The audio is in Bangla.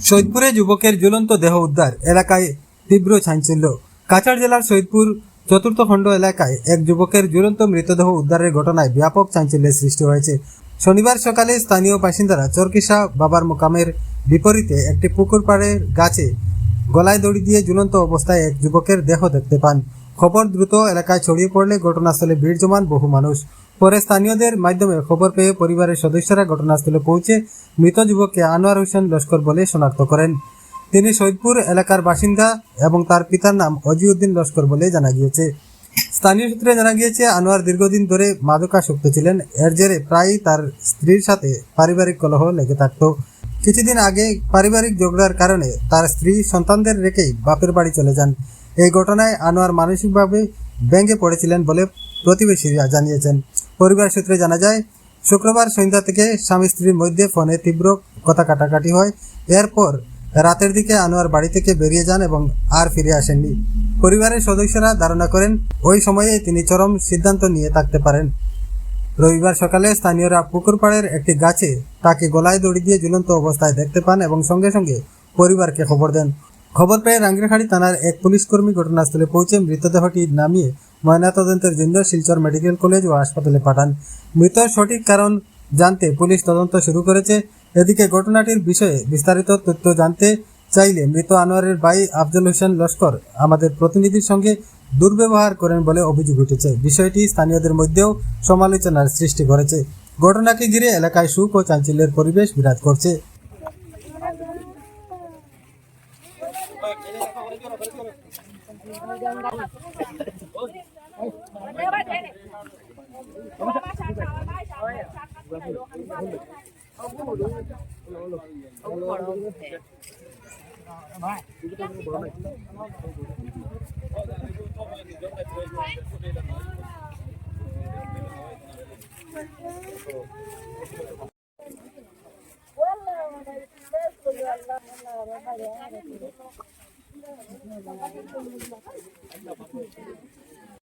সৈয়দপুরে যুবকের ঝুলন্ত দেহ উদ্ধার, এলাকায় তীব্র চাঞ্চল্য। কাছাড় জেলার সৈয়দপুর চতুর্থ খণ্ড এলাকায় এক যুবকের ঝুলন্ত মৃতদেহ উদ্ধারের ঘটনায় ব্যাপক চাঞ্চল্যের সৃষ্টি হয়েছে। শনিবার সকালে স্থানীয় বাসিন্দারা চরকিসা বাবার মোকামের বিপরীতে একটি পুকুর পাড়ের গাছে গলায় দড়ি দিয়ে ঝুলন্ত অবস্থায় এক যুবকের দেহ দেখতে পান। খবর দ্রুত এলাকায় ছড়িয়ে পড়লে ঘটনাস্থলে ভিড় জমান বহু মানুষ। পরে স্থানীয়দের মাধ্যমে খবর পেয়ে পরিবারের সদস্যরা ঘটনাস্থলে পৌঁছে মৃত যুবককে আনোয়ার হোসেন লস্কর বলে শনাক্ত করেন। তিনি সৈয়দপুর এলাকার বাসিন্দা এবং তার পিতার নাম অজিউদ্দিন লস্কর বলে জানা গিয়েছে। স্থানীয় সূত্রে জানা গিয়েছে, আনোয়ার দীর্ঘদিন ধরে মাদকাসক্ত ছিলেন। এর জেরে প্রায়ই তার স্ত্রীর সাথে পারিবারিক কলহ লেগে থাকত। কিছুদিন আগে পারিবারিক ঝগড়ার কারণে তার স্ত্রী সন্তানদের রেখেই বাপের বাড়ি চলে যান। এই ঘটনায় আনোয়ার মানসিকভাবে ভেঙে পড়েছিলেন বলে প্রতিবেশীরা জানিয়েছেন। পরিবার সূত্রে জানা যায়, শুক্রবার সন্ধ্যা থেকে স্বামী স্ত্রীর মধ্যে ফোনে তীব্র কথা কাটাকাটি হয়। এরপর রাতের দিকে আনোয়ার বাড়ি থেকে বেরিয়ে যান এবং আর ফিরে আসেননি। পরিবারের সদস্যরা ধারণা করেন ওই সময়ে তিনি চরম সিদ্ধান্ত নিয়ে থাকতে পারেন। রবিবার সকালে স্থানীয়রা পুকুর পাড়ের একটি গাছে তাকে গলায় দড়ি দিয়ে ঝুলন্ত অবস্থায় দেখতে পান এবং সঙ্গে সঙ্গে পরিবারকে খবর দেন। খবর পেয়ে রাঙ্গিরহাটি থানার এক পুলিশকর্মী ঘটনাস্থলে পৌঁছে মৃতদেহটি নামিয়ে ময়নাতদন্তের জন্য শিলচর মেডিকেল কলেজ ও হাসপাতালে পাঠান। মৃত্যুর সঠিক কারণ জানতে পুলিশ তদন্ত শুরু করেছে। এদিকে ঘটনাটির বিষয়ে বিস্তারিত তথ্য জানতে চাইলে মৃত আনোয়ারের ভাই আফজল হোসেন লস্কর আমাদের প্রতিনিধির সঙ্গে দুর্ব্যবহার করেন বলে অভিযোগ উঠেছে। বিষয়টি স্থানীয়দের মধ্যেও সমালোচনার সৃষ্টি করেছে। ঘটনাকে ঘিরে এলাকায় শোক ও চাঞ্চল্যের পরিবেশ বিরাজ করছে।